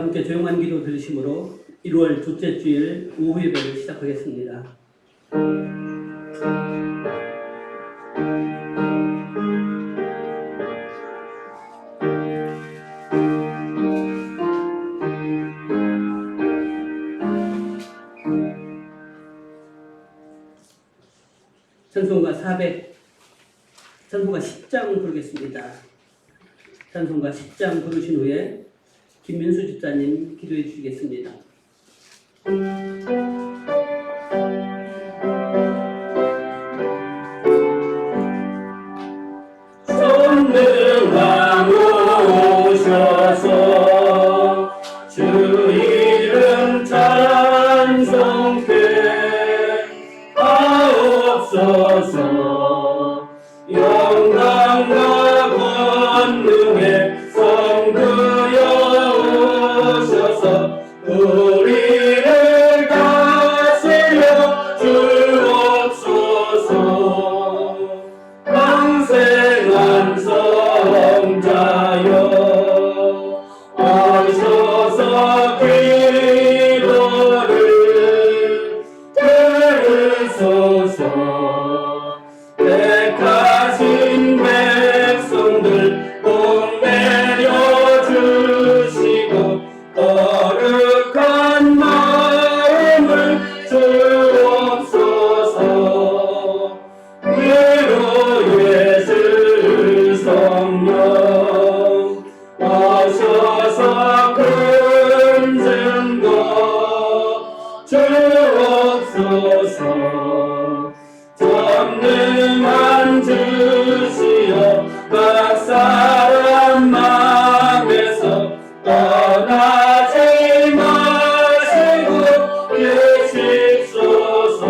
함께 조용한 기도 들으심으로 1월 둘째 주일 오후 예배를 시작하겠습니다. 찬송가 10장 부르겠습니다. 찬송가 10장 부르신 후에 김민수 집사님 기도해 주시겠습니다. 전능왕 오셔서 주 이름 찬송케 하옵소서. 영광과 권능의 성부여 오셔서 우리를 다스려 주옵소서. 강생한 성자여 오셔서 기도를 들으소서. 택하신 백성들 복 내려주시고 거룩한 마음을 주옵소서. 위로의 주 성령 오셔서 큰 증거 주옵소서. 전능한 주시여 각 사람 마음에서 떠나지 마시고 계십소서.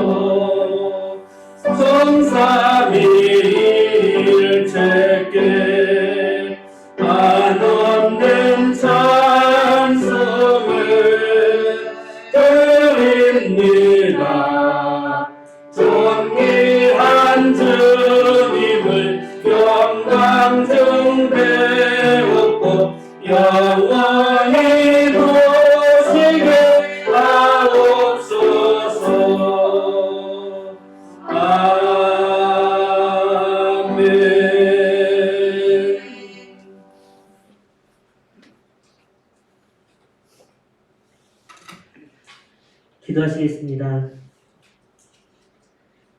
성삼위일체께 한없는 찬송을 드립니다. 존귀한 주님을 영광 중 배웠고 영원히 모시게 하옵소서. 아멘. 기도하시겠습니다.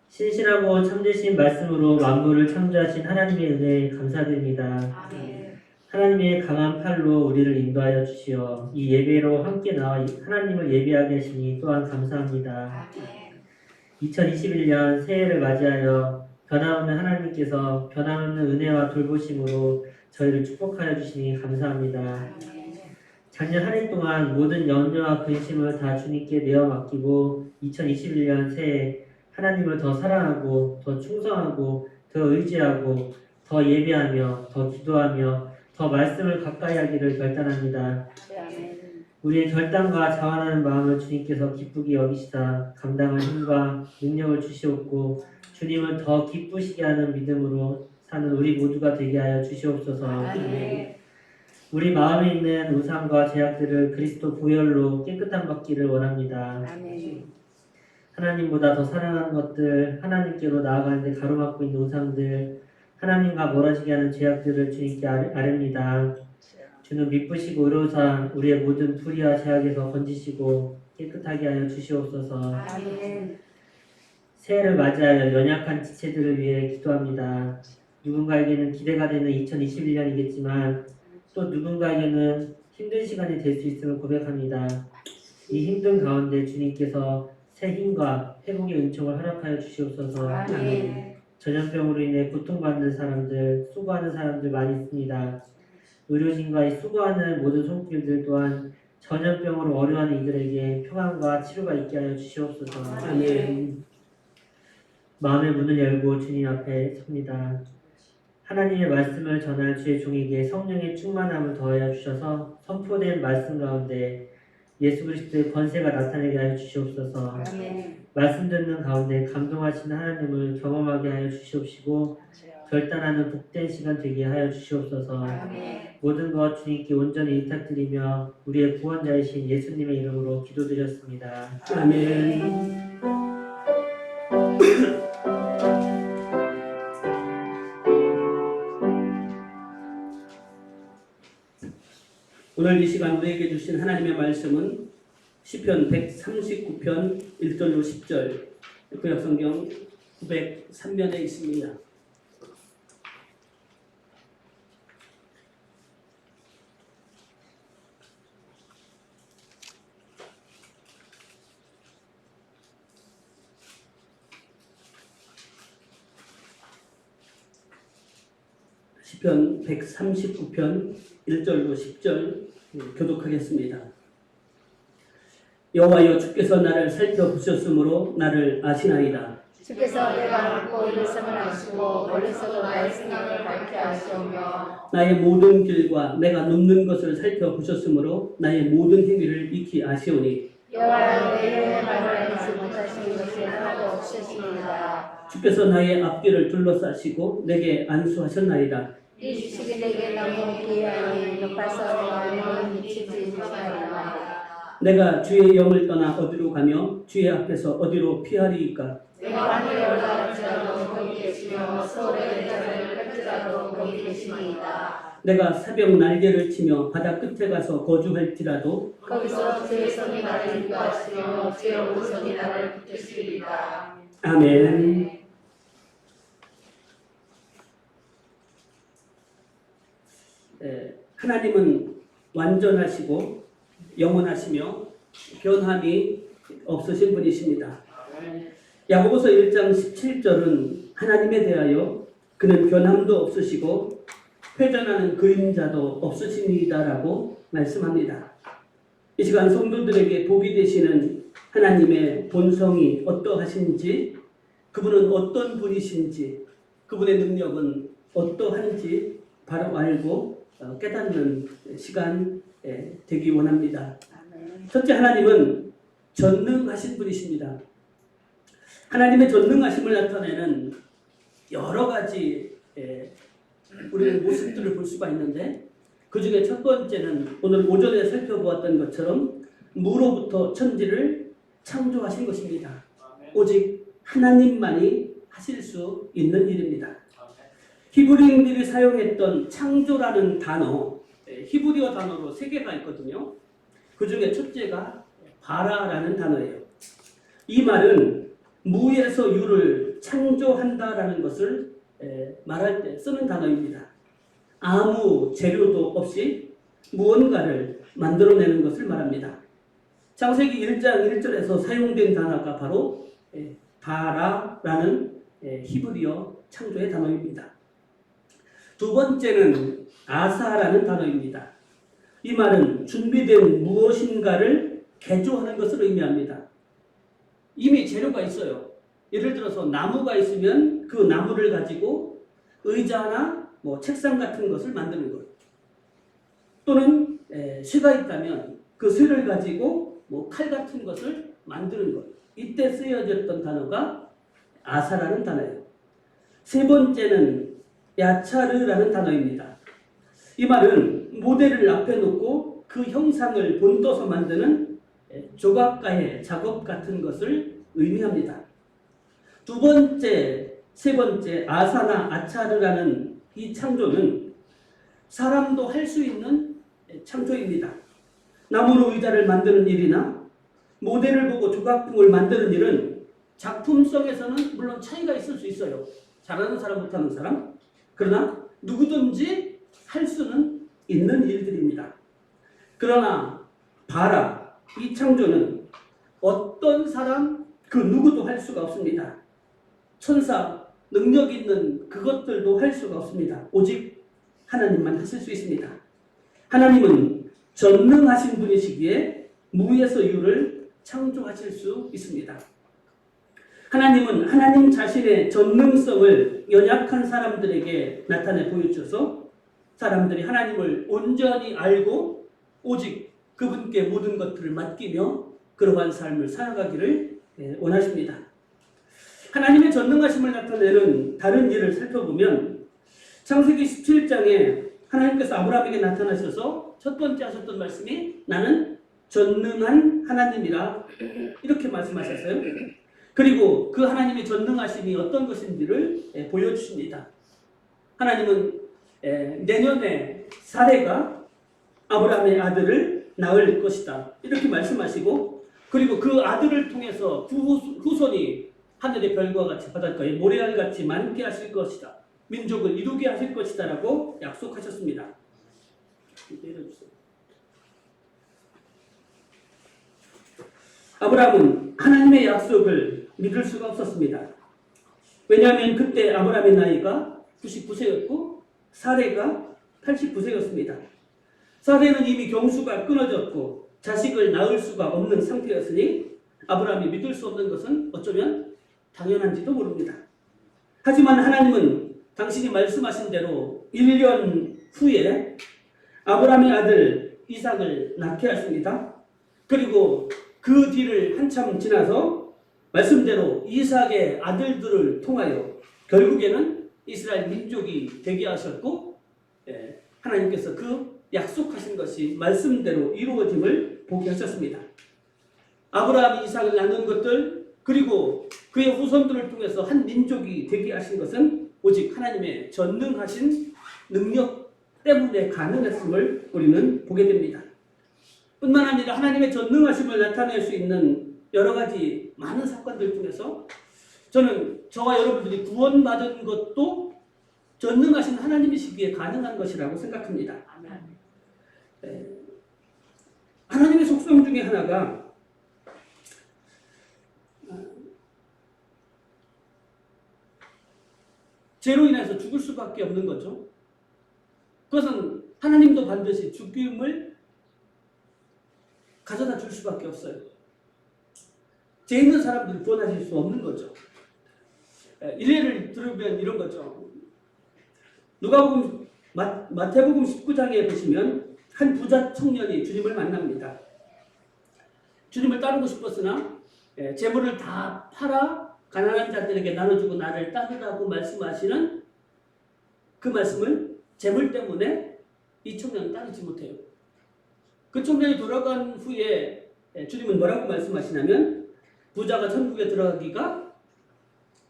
신실하고 참되신 말씀으로 만물을 창조하신 하나님의 은혜에 감사드립니다. 아멘. 하나님의 강한 팔로 우리를 인도하여 주시어 이 예배로 함께 나와 하나님을 예배하게 하시니 또한 감사합니다. 아멘. 2021년 새해를 맞이하여 변함없는 하나님께서 변함없는 은혜와 돌보심으로 저희를 축복하여 주시니 감사합니다. 아멘. 작년 한 해 동안 모든 염려와 근심을 다 주님께 내어 맡기고 2021년 새해 하나님을 더 사랑하고 더 충성하고 더 의지하고 더 예배하며 더 기도하며 더 말씀을 가까이 하기를 결단합니다. 아멘. 우리의 결단과 자원하는 마음을 주님께서 기쁘게 여기시다 감당할 힘과 능력을 주시옵고 주님을 더 기쁘시게 하는 믿음으로 사는 우리 모두가 되게 하여 주시옵소서. 아멘. 우리 마음에 있는 우상과 죄악들을 그리스도 보혈로 깨끗함 받기를 원합니다. 아멘. 하나님보다 더 사랑하는 것들, 하나님께로 나아가는데 가로막고 있는 우상들, 하나님과 멀어지게 하는 죄악들을 주님께 아뢰니다. 주는 미쁘시고 의로우사 우리의 모든 불의와 죄악에서 건지시고 깨끗하게 하여 주시옵소서. 아멘. 새해를 맞이하여 연약한 지체들을 위해 기도합니다. 누군가에게는 기대가 되는 2021년이겠지만 또 누군가에게는 힘든 시간이 될 수 있음을 고백합니다. 이 힘든 가운데 주님께서 새 힘과 회복의 은총을 허락하여 주시옵소서. 아멘. 전염병으로 인해 고통받는 사람들, 수고하는 사람들 많이 있습니다. 의료진과 이 수고하는 모든 손길들 또한 전염병으로 어려워하는 이들에게 평안과 치료가 있게 하여 주시옵소서. 아멘. 마음의 문을 열고 주님 앞에 섭니다. 하나님의 말씀을 전할 주의 종에게 성령의 충만함을 더하여 주셔서 선포된 말씀 가운데 예수 그리스도의 권세가 나타나게 하여 주시옵소서. 아멘. 말씀 듣는 가운데 감동하시는 하나님을 경험하게 하여 주시옵시고 결단하는 복된 시간 되게 하여 주시옵소서. 아멘. 모든 것 주님께 온전히 의탁드리며 우리의 구원자이신 예수님의 이름으로 기도드렸습니다. 아멘. 오늘 이 시간 우리에게 주신 하나님의 말씀은 시편 139편 1절로 10절 구약성경 903면에 있습니다. 시편 139편 1절로 10절 교독하겠습니다. 여호와여 주께서 나를 살펴보셨으므로 나를 아시나이다. 주께서 내가 묻고 일성을 아시고 멀리서도 나의 생각을 밝게 하시오며 나의 모든 길과 내가 눕는 것을 살펴보셨으므로 나의 모든 행위를 익히 아시오니 여호와여 내 말을 알지 못하시는 것이 하나도 없으시니이다. 주께서 나의 앞길을 둘러싸시고 내게 안수하셨나이다. 이 주식이 내게 너무 귀하니 높아서 내가 영원히 미치지 못하리이다. 내가 주의 영을 떠나 어디로 가며 주의 앞에서 어디로 피하리이까. 내가 하늘에 올라갈지라도 거기 계시며 서울의 자를 펼지라도 거기 계시니이다. 내가 새벽 날개를 치며 바다 끝에 가서 거주할지라도 거기서 주의 손이 나를 인도하시며 주의 오른손이 나를 붙드시리이다. 아멘. 하나님은 완전하시고 영원하시며 변함이 없으신 분이십니다. 야고보서 1장 17절은 하나님에 대하여 그는 변함도 없으시고 회전하는 그림자도 없으십니다라고 말씀합니다. 이 시간 성도들에게 복이 되시는 하나님의 본성이 어떠하신지, 그분은 어떤 분이신지, 그분의 능력은 어떠한지 바로 알고 깨닫는 시간 되기 원합니다. 첫째, 하나님은 전능하신 분이십니다. 하나님의 전능하심을 나타내는 여러 가지 우리는 모습들을 볼 수가 있는데, 그 중에 첫 번째는 오늘 오전에 살펴보았던 것처럼 무로부터 천지를 창조하신 것입니다. 오직 하나님만이 하실 수 있는 일입니다. 히브리인들이 사용했던 창조라는 단어, 히브리어 단어로 3개가 있거든요. 그 중에 첫째가 바라라는 단어예요. 이 말은 무에서 유를 창조한다라는 것을 말할 때 쓰는 단어입니다. 아무 재료도 없이 무언가를 만들어내는 것을 말합니다. 창세기 1장 1절에서 사용된 단어가 바로 바라라는 히브리어 창조의 단어입니다. 두 번째는 아사라는 단어입니다. 이 말은 준비된 무엇인가를 개조하는 것을 의미합니다. 이미 재료가 있어요. 예를 들어서 나무가 있으면 그 나무를 가지고 의자나 책상 같은 것을 만드는 것. 또는 쇠가 있다면 그 쇠를 가지고 칼 같은 것을 만드는 것. 이때 쓰여졌던 단어가 아사라는 단어예요. 세 번째는 야차르라는 단어입니다. 이 말은 모델을 앞에 놓고 그 형상을 본떠서 만드는 조각가의 작업 같은 것을 의미합니다. 두 번째, 세 번째 아사나 아차르라는 이 창조는 사람도 할 수 있는 창조입니다. 나무로 의자를 만드는 일이나 모델을 보고 조각품을 만드는 일은 작품성에서는 물론 차이가 있을 수 있어요. 잘하는 사람, 못하는 사람. 그러나 누구든지 할 수는 있는 일들입니다. 그러나 바라, 이 창조는 어떤 사람 그 누구도 할 수가 없습니다. 천사, 능력 있는 그것들도 할 수가 없습니다. 오직 하나님만 하실 수 있습니다. 하나님은 전능하신 분이시기에 무에서 유를 창조하실 수 있습니다. 하나님은 하나님 자신의 전능성을 연약한 사람들에게 나타내 보여주셔서 사람들이 하나님을 온전히 알고 오직 그분께 모든 것들을 맡기며 그러한 삶을 살아가기를 원하십니다. 하나님의 전능하심을 나타내는 다른 일을 살펴보면 창세기 17장에 하나님께서 아브라함에게 나타나셔서 첫 번째 하셨던 말씀이 나는 전능한 하나님이라 이렇게 말씀하셨어요. 그리고 그 하나님의 전능하심이 어떤 것인지를 보여주십니다. 하나님은 내년에 사레가 아브라함의 아들을 낳을 것이다 이렇게 말씀하시고, 그리고 그 아들을 통해서 그 후손이 하늘의 별과 같이 바닷가에 모래알같이 많게 하실 것이다, 민족을 이루게 하실 것이다 라고 약속하셨습니다. 내려주세요. 아브라함은 하나님의 약속을 믿을 수가 없었습니다. 왜냐하면 그때 아브라함의 나이가 99세였고 사레가 89세였습니다. 사레는 이미 경수가 끊어졌고 자식을 낳을 수가 없는 상태였으니 아브라함이 믿을 수 없는 것은 어쩌면 당연한지도 모릅니다. 하지만 하나님은 당신이 말씀하신 대로 1년 후에 아브라함의 아들 이삭을 낳게 하십니다. 그리고 그 뒤를 한참 지나서 말씀대로 이삭의 아들들을 통하여 결국에는 이스라엘 민족이 되게 하셨고, 하나님께서 그 약속하신 것이 말씀대로 이루어짐을 보게 하셨습니다. 아브라함이 이삭을 낳는 것들, 그리고 그의 후손들을 통해서 한 민족이 되게 하신 것은 오직 하나님의 전능하신 능력 때문에 가능했음을 우리는 보게 됩니다. 뿐만 아니라 하나님의 전능하심을 나타낼 수 있는 여러 가지 많은 사건들 중에서 저는 저와 여러분들이 구원받은 것도 전능하신 하나님이시기에 가능한 것이라고 생각합니다. 하나님의 속성 중에 하나가 죄로 인해서 죽을 수밖에 없는 거죠. 그것은 하나님도 반드시 죽임을 가져다 줄 수밖에 없어요. 죄 있는 사람들을 구원하실 수 없는 거죠. 일례를 들으면 이런 거죠. 누가복음 마태복음 19장에 보시면 한 부자 청년이 주님을 만납니다. 주님을 따르고 싶었으나 재물을 다 팔아 가난한 자들에게 나눠주고 나를 따르라고 말씀하시는 그 말씀을 재물 때문에 이 청년은 따르지 못해요. 그 청년이 돌아간 후에 주님은 뭐라고 말씀하시냐면 부자가 천국에 들어가기가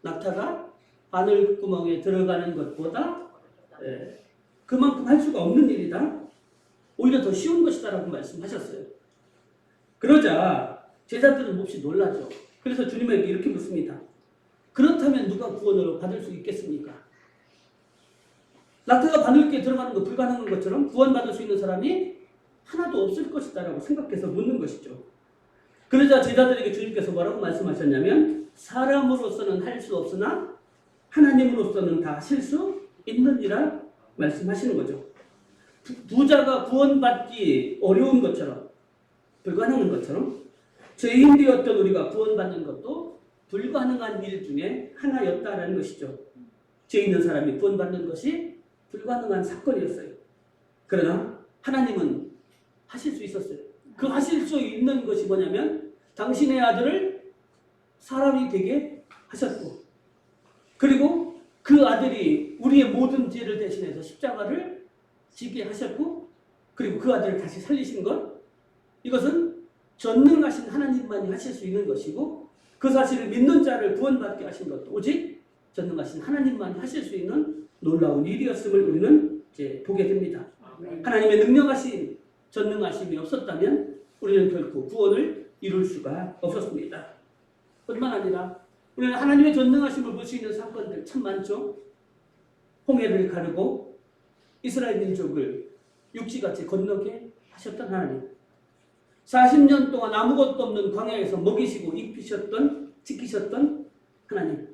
낙타가 바늘구멍에 들어가는 것보다 그만큼 할 수가 없는 일이다. 오히려 더 쉬운 것이다 라고 말씀하셨어요. 그러자 제자들은 몹시 놀라죠. 그래서 주님에게 이렇게 묻습니다. 그렇다면 누가 구원을 받을 수 있겠습니까? 낙타가 바늘에 들어가는 거 불가능한 것처럼 구원받을 수 있는 사람이 하나도 없을 것이다 라고 생각해서 묻는 것이죠. 그러자 제자들에게 주님께서 뭐라고 말씀하셨냐면 사람으로서는 할 수 없으나 하나님으로서는 다 하실 수 있느니라 말씀하시는 거죠. 부자가 구원받기 어려운 것처럼 불가능한 것처럼 죄인 되었던 우리가 구원받는 것도 불가능한 일 중에 하나였다라는 것이죠. 죄 있는 사람이 구원받는 것이 불가능한 사건이었어요. 그러나 하나님은 하실 수 있었어요. 그 하실 수 있는 것이 뭐냐면 당신의 아들을 사람이 되게 하셨고, 그리고 그 아들이 우리의 모든 죄를 대신해서 십자가를 지게 하셨고, 그리고 그 아들을 다시 살리신 것, 이것은 전능하신 하나님만이 하실 수 있는 것이고, 그 사실을 믿는 자를 구원받게 하신 것도 오직 전능하신 하나님만이 하실 수 있는 놀라운 일이었음을 우리는 이제 보게 됩니다. 하나님의 능력하신 전능하심이 없었다면 우리는 결코 구원을 이룰 수가 없었습니다. 뿐만 아니라 우리는 하나님의 전능하심을 볼 수 있는 사건들 참 많죠. 홍해를 가르고 이스라엘 민족을 육지같이 건너게 하셨던 하나님, 40년 동안 아무것도 없는 광야에서 먹이시고 입히셨던, 지키셨던 하나님,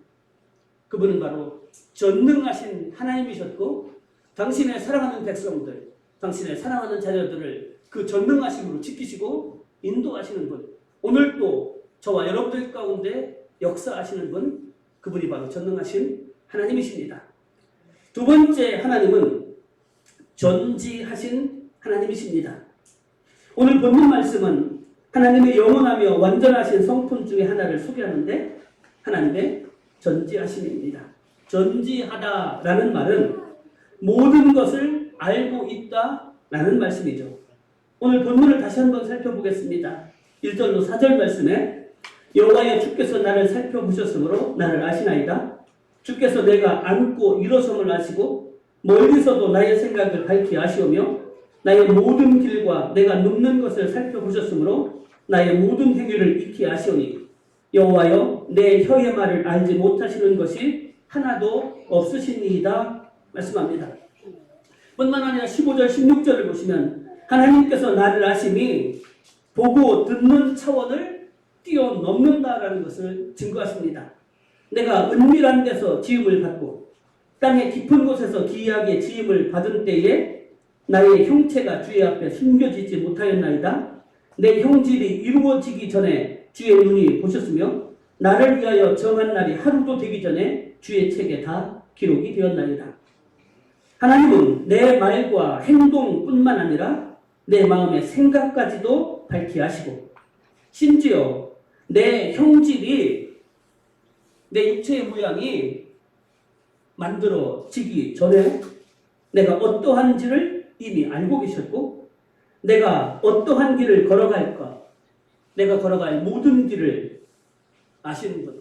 그분은 바로 전능하신 하나님이셨고 당신의 사랑하는 백성들, 당신의 사랑하는 자녀들을 그 전능하심으로 지키시고 인도하시는 분, 오늘도 저와 여러분들 가운데 역사하시는 분, 그분이 바로 전능하신 하나님이십니다. 두 번째 하나님은 전지하신 하나님이십니다. 오늘 본문 말씀은 하나님의 영원하며 완전하신 성품 중에 하나를 소개하는데 하나님의 전지하심입니다. 전지하다라는 말은 모든 것을 알고 있다라는 말씀이죠. 오늘 본문을 다시 한번 살펴보겠습니다. 1절로 4절 말씀에 여호와여 주께서 나를 살펴보셨으므로 나를 아시나이다. 주께서 내가 앉고 일어섬을 아시고 멀리서도 나의 생각을 밝히 아시오며 나의 모든 길과 내가 눕는 것을 살펴보셨으므로 나의 모든 행위를 익히 아시오니 여호와여 내 혀의 말을 알지 못하시는 것이 하나도 없으시니이다 말씀합니다. 뿐만 아니라 15절 16절을 보시면 하나님께서 나를 아심이 보고 듣는 차원을 뛰어넘는다라는 것을 증거하십니다. 내가 은밀한 데서 지음을 받고 땅의 깊은 곳에서 기이하게 지음을 받은 때에 나의 형체가 주의 앞에 숨겨지지 못하였나이다. 내 형질이 이루어지기 전에 주의 눈이 보셨으며 나를 위하여 정한 날이 하루도 되기 전에 주의 책에 다 기록이 되었나이다. 하나님은 내 말과 행동뿐만 아니라 내 마음의 생각까지도 밝히 아시고 심지어 내 형질이 내 육체의 모양이 만들어지기 전에 내가 어떠한지를 이미 알고 계셨고 내가 어떠한 길을 걸어갈까 내가 걸어갈 모든 길을 아시는 분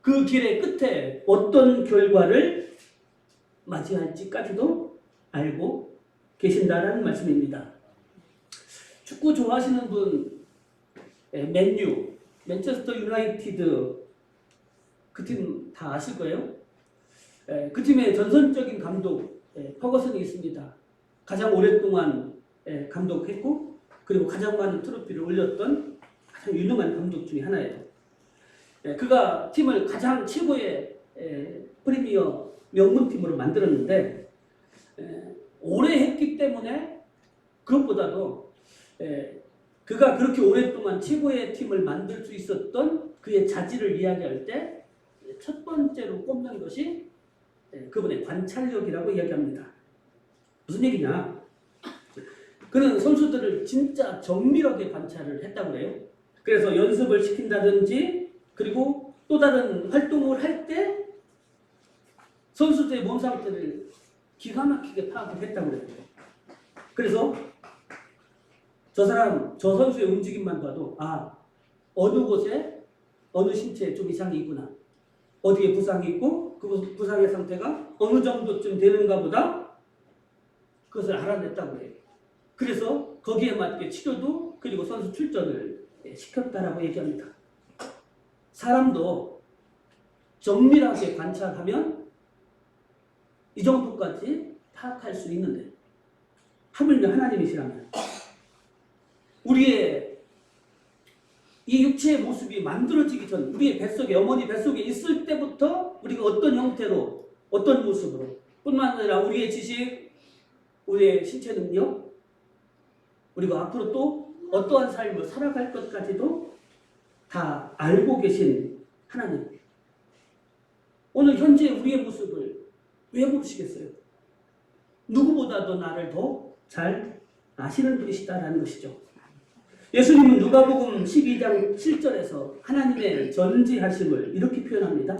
그 길의 끝에 어떤 결과를 맞이할지까지도 알고 계신다라는 말씀입니다. 축구 좋아하시는 분 맨유, 맨체스터 유나이티드 그 팀 다 아실 거예요. 그 팀의 전설적인 감독 퍼거슨이 있습니다. 가장 오랫동안 감독했고 그리고 가장 많은 트로피를 올렸던 가장 유능한 감독 중에 하나예요. 그가 팀을 가장 최고의 프리미어 명문팀으로 만들었는데 오래 했기 때문에 그것보다도 그가 그렇게 오랫동안 최고의 팀을 만들 수 있었던 그의 자질을 이야기할 때 첫 번째로 꼽는 것이 그분의 관찰력이라고 이야기합니다. 무슨 얘기냐? 그는 선수들을 진짜 정밀하게 관찰을 했다고 그래요. 그래서 연습을 시킨다든지 그리고 또 다른 활동을 할 때 선수들의 몸 상태를 기가 막히게 파악을 했다고 그래요. 그래서 저 선수의 움직임만 봐도 어느 곳에 어느 신체에 좀 이상이 있구나. 어디에 부상이 있고 그 부상의 상태가 어느 정도쯤 되는가 보다 그것을 알아냈다고 해요. 그래서 거기에 맞게 치료도 그리고 선수 출전을 시켰다라고 얘기합니다. 사람도 정밀하게 관찰하면 이 정도까지 파악할 수 있는데 하물며 하나님이시라면 우리의 이 육체의 모습이 만들어지기 전 우리의 뱃속에 어머니 뱃속에 있을 때부터 우리가 어떤 형태로 어떤 모습으로 뿐만 아니라 우리의 지식 우리의 신체 능력 그리고 앞으로 또 어떠한 삶을 살아갈 것까지도 다 알고 계신 하나님 오늘 현재 우리의 모습을 왜 모르시겠어요? 누구보다도 나를 더 잘 아시는 분이시다라는 것이죠. 예수님은 누가복음 12장 7절에서 하나님의 전지하심을 이렇게 표현합니다.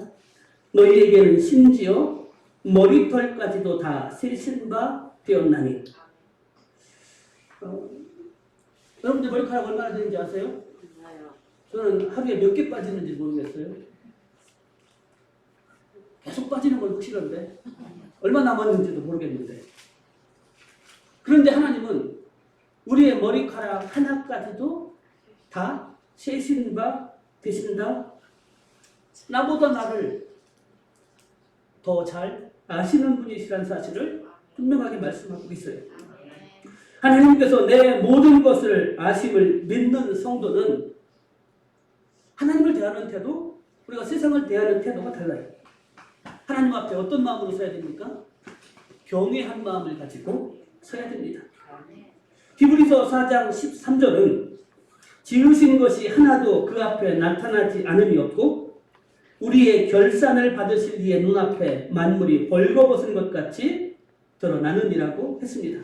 너희에게는 심지어 머리털까지도 다 세신 바 되었나니. 여러분들 머리카락 얼마나 되는지 아세요? 저는 하루에 몇 개 빠지는지 모르겠어요. 계속 빠지는 건 확실한데 얼마 남았는지도 모르겠는데 그런데 하나님은 우리의 머리카락 하나까지도 다 세신 바 되신다. 나보다 나를 더 잘 아시는 분이시라는 사실을 분명하게 말씀하고 있어요. 하나님께서 내 모든 것을 아심을 믿는 성도는 하나님을 대하는 태도, 우리가 세상을 대하는 태도가 달라요. 하나님 앞에 어떤 마음으로 서야 됩니까? 경외한 마음을 가지고 서야 됩니다. 히브리서 4장 13절은 지으신 것이 하나도 그 앞에 나타나지 않음이 없고 우리의 결산을 받으실 이의 눈앞에 만물이 벌거벗은 것 같이 드러나느니라고 했습니다.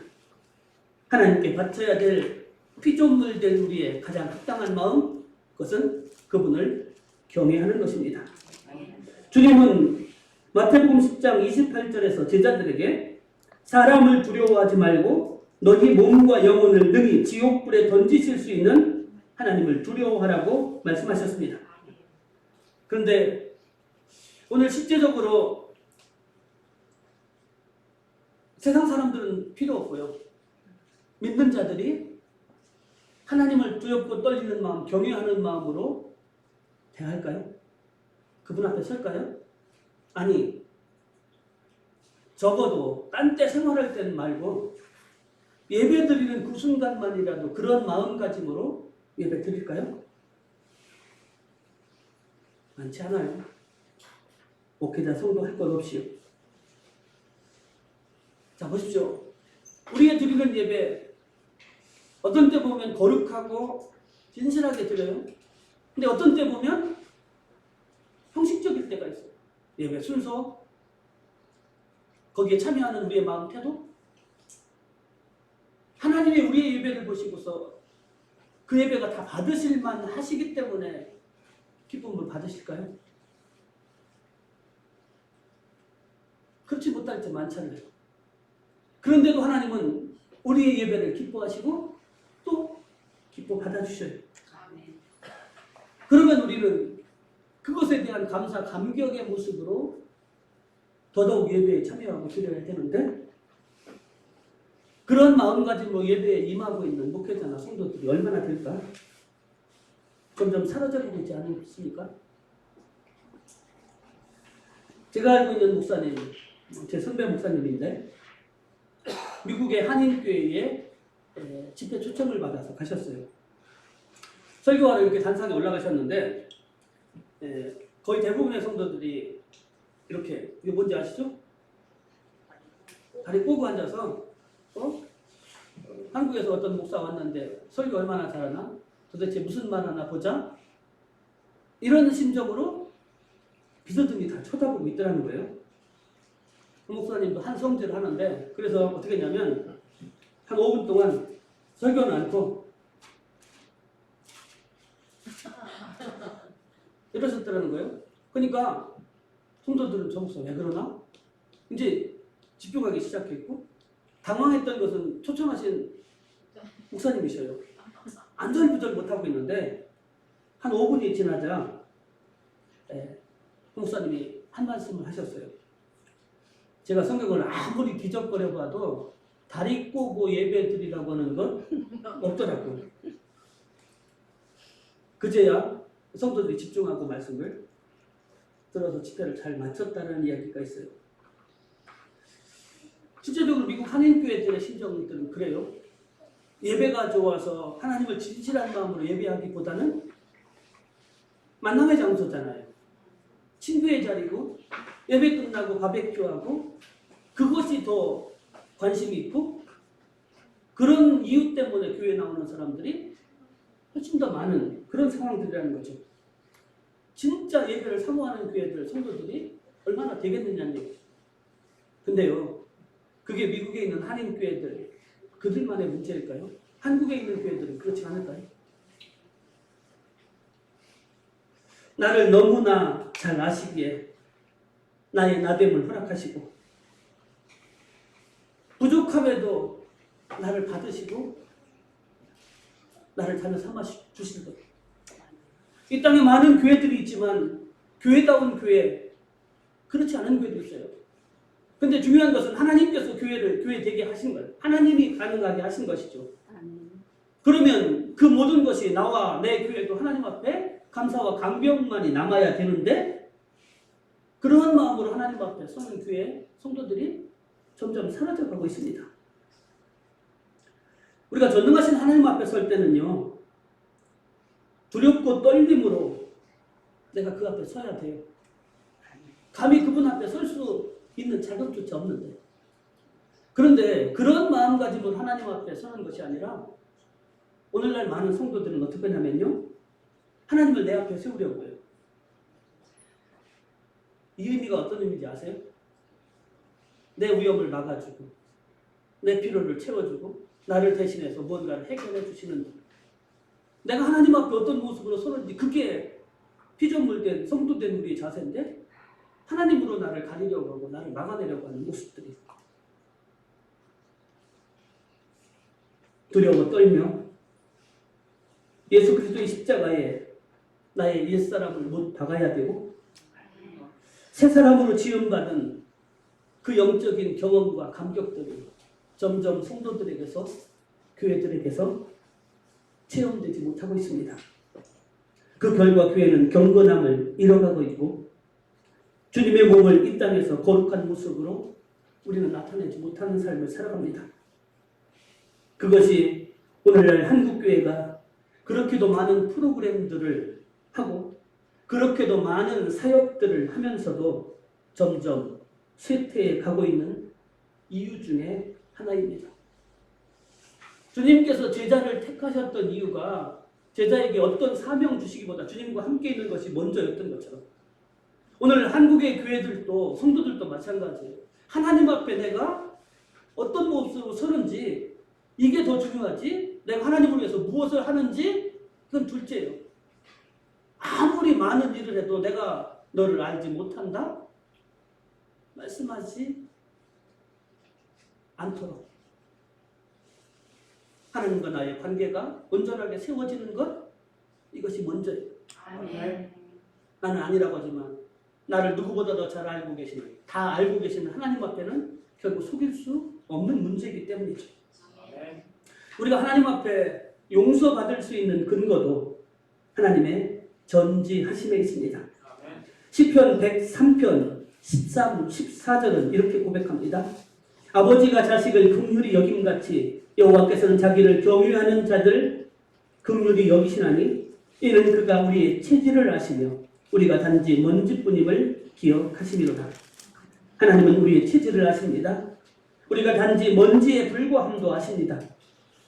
하나님께 바쳐야 될 피조물 된 우리의 가장 합당한 마음 그것은 그분을 경외하는 것입니다. 주님은 마태복음 10장 28절에서 제자들에게 사람을 두려워하지 말고 너희 몸과 영혼을 능히 지옥불에 던지실 수 있는 하나님을 두려워하라고 말씀하셨습니다. 그런데 오늘 실제적으로 세상 사람들은 필요 없고요. 믿는 자들이 하나님을 두렵고 떨리는 마음, 경외하는 마음으로 대할까요? 그분 앞에 설까요? 아니, 적어도 딴 때 생활할 때는 말고 예배 드리는 그 순간만이라도 그런 마음가짐으로 예배 드릴까요? 많지 않아요. 목회자 성도 할 것 없이요. 자, 보십시오. 우리가 드리는 예배 어떤 때 보면 거룩하고 진실하게 드려요. 근데 어떤 때 보면 형식적일 때가 있어요. 예배 순서, 거기에 참여하는 우리의 마음 태도, 하나님이 우리의 예배를 보시고서 그 예배가 다 받으실만 하시기 때문에 기쁨을 받으실까요? 그렇지 못할 때 많잖아요. 그런데도 하나님은 우리의 예배를 기뻐하시고 또 기뻐 받아주셔요. 그러면 우리는 그것에 대한 감사, 감격의 모습으로 더더욱 예배에 참여하고 드려야 되는데 그런 마음가짐으로 예배에 임하고 있는 목회자나 성도들이 얼마나 될까? 점점 사라져가고 있지 않습니까? 제가 알고 있는 목사님, 제 선배 목사님인데 미국의 한인교회에 집회 초청을 받아서 가셨어요. 설교하러 이렇게 단상에 올라가셨는데 거의 대부분의 성도들이 이렇게, 이게 뭔지 아시죠? 다리 꼬고 앉아서 한국에서 어떤 목사 왔는데 설교 얼마나 잘하나? 도대체 무슨 말 하나 보자? 이런 심정으로 비서들이 다 쳐다보고 있더라는 거예요. 그 목사님도 한 성질을 하는데 그래서 어떻게 했냐면 한 5분 동안 설교는 않고 이러셨더라는 거예요. 그러니까 성도들은 저 목사 왜 그러나? 이제 집중하기 시작했고 당황했던 것은 초청하신 목사님이셔요. 안절부절 못하고 있는데 한 5분이 지나자 목사님이 한 말씀을 하셨어요. 제가 성경을 아무리 뒤적거려 봐도 다리 꼬고 예배 드리라고 하는 건 없더라고요. 그제야 성도들이 집중하고 말씀을 들어서 집회를 잘 마쳤다는 이야기가 있어요. 실제적으로 미국 한인교회들의 심정들은 그래요. 예배가 좋아서 하나님을 진실한 마음으로 예배하기보다는 만남의 장소잖아요. 친구의 자리고 예배 끝나고 바베큐하고 그것이 더 관심이 있고 그런 이유 때문에 교회에 나오는 사람들이 훨씬 더 많은 그런 상황들이라는 거죠. 진짜 예배를 사모하는 교회들, 성도들이 얼마나 되겠느냐는 얘기죠. 근데요, 그게 미국에 있는 한인교회들, 그들만의 문제일까요? 한국에 있는 교회들은 그렇지 않을까요? 나를 너무나 잘 아시기에 나의 나됨을 허락하시고 부족함에도 나를 받으시고 나를 자녀 삼아 주실 것. 이 땅에 많은 교회들이 있지만 교회다운 교회, 그렇지 않은 교회도 있어요. 근데 중요한 것은 하나님께서 교회를 교회 되게 하신 거예요. 하나님이 가능하게 하신 것이죠. 그러면 그 모든 것이 나와 내 교회도 하나님 앞에 감사와 감격만이 남아야 되는데 그런 마음으로 하나님 앞에 서는 교회 성도들이 점점 사라져가고 있습니다. 우리가 전능하신 하나님 앞에 설 때는요, 두렵고 떨림으로 내가 그 앞에 서야 돼요. 감히 그분 앞에 설 수 있는 자격조차 없는데. 그런데 그런 마음가짐으로 하나님 앞에 서는 것이 아니라 오늘날 많은 성도들은 어떻게 하냐면요, 하나님을 내 앞에 세우려고 해요. 이 의미가 어떤 의미인지 아세요? 내 위험을 막아주고 내 필요를 채워주고 나를 대신해서 뭔가를 해결해 주시는 분. 내가 하나님 앞에 어떤 모습으로 서는지 그게 피조물된 성도된 우리의 자세인데 하나님으로 나를 가리려고 하고 나를 막아내려고 하는 모습들이 두려워 떨며 예수 그리스도의 십자가에 나의 옛사람을 못 박아야 되고 새 사람으로 지음받은 그 영적인 경험과 감격들이 점점 성도들에게서 교회들에게서 체험되지 못하고 있습니다. 그 결과 교회는 경건함을 잃어가고 있고 주님의 몸을 이 땅에서 거룩한 모습으로 우리는 나타내지 못하는 삶을 살아갑니다. 그것이 오늘날 한국교회가 그렇게도 많은 프로그램들을 하고 그렇게도 많은 사역들을 하면서도 점점 쇠퇴해 가고 있는 이유 중에 하나입니다. 주님께서 제자를 택하셨던 이유가 제자에게 어떤 사명 주시기보다 주님과 함께 있는 것이 먼저였던 것처럼 오늘 한국의 교회들도 성도들도 마찬가지예요. 하나님 앞에 내가 어떤 모습으로 서는지 이게 더 중요하지 내가 하나님을 위해서 무엇을 하는지 그건 둘째예요. 아무리 많은 일을 해도 내가 너를 알지 못한다? 말씀하지 않도록 하나님과 나의 관계가 온전하게 세워지는 것 이것이 먼저예요. 아멘. 나는 아니라고 하지만 나를 누구보다 더 잘 알고 계시는 다 알고 계시는 하나님 앞에는 결국 속일 수 없는 문제이기 때문이죠. 우리가 하나님 앞에 용서받을 수 있는 근거도 하나님의 전지하심에 있습니다. 시편 103편 13, 14절은 이렇게 고백합니다. 아버지가 자식을 긍휼히 여김같이 여호와께서는 자기를 경유하는 자들 긍휼히 여기시나니 이는 그가 우리의 체질을 아시며 우리가 단지 먼지뿐임을 기억하심이로다. 하나님은 우리의 체질을 아십니다. 우리가 단지 먼지에 불과함도 아십니다.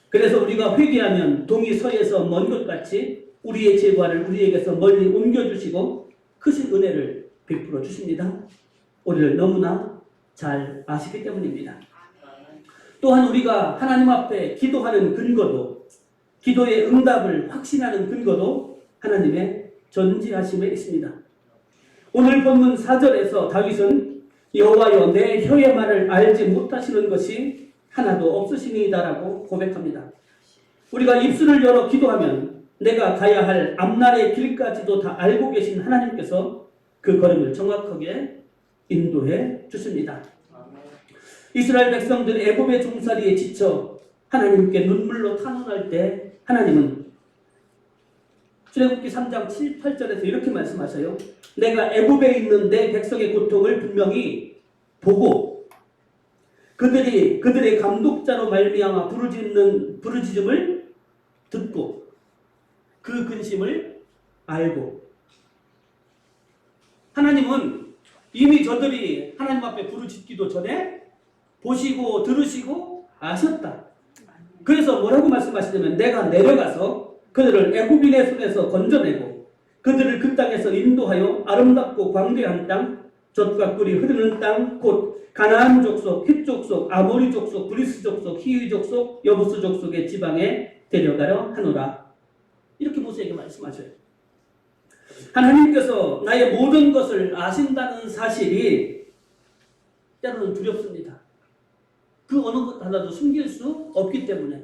그래서 우리가 회개하면 동이 서에서 먼 것 같이 우리의 죄과를 우리에게서 멀리 옮겨주시고 크신 은혜를 베풀어 주십니다. 우리를 너무나 잘 아시기 때문입니다. 또한 우리가 하나님 앞에 기도하는 근거도 기도의 응답을 확신하는 근거도 하나님의 전지하심에 있습니다. 오늘 본문 4절에서 다윗은 여호와여 내 혀의 말을 알지 못하시는 것이 하나도 없으시니이다라고 고백합니다. 우리가 입술을 열어 기도하면 내가 가야 할 앞날의 길까지도 다 알고 계신 하나님께서 그 걸음을 정확하게 인도해 주십니다. 이스라엘 백성들이 애굽의 종살이에 지쳐 하나님께 눈물로 탄원할 때 하나님은 출애굽기 3장 7, 8절에서 이렇게 말씀하셔요. 내가 애굽에 있는 내 백성의 고통을 분명히 보고 그들의 감독자로 말미암아 부르짖음을 듣고 그 근심을 알고 하나님은 이미 저들이 하나님 앞에 부르짖기도 전에 보시고 들으시고 아셨다. 그래서 뭐라고 말씀하시냐면 내가 내려가서 그들을 애굽인의 손에서 건져내고 그들을 그 땅에서 인도하여 아름답고 광대한 땅 젖과 꿀이 흐르는 땅 곧 가나안 족속, 헷 족속, 아모리 족속, 브리스 족속, 히위 족속, 여부스 족속의 지방에 데려가려 하노라. 이렇게 모세에게 말씀하셔요. 하나님께서 나의 모든 것을 아신다는 사실이 때로는 두렵습니다. 그 어느 것 하나도 숨길 수 없기 때문에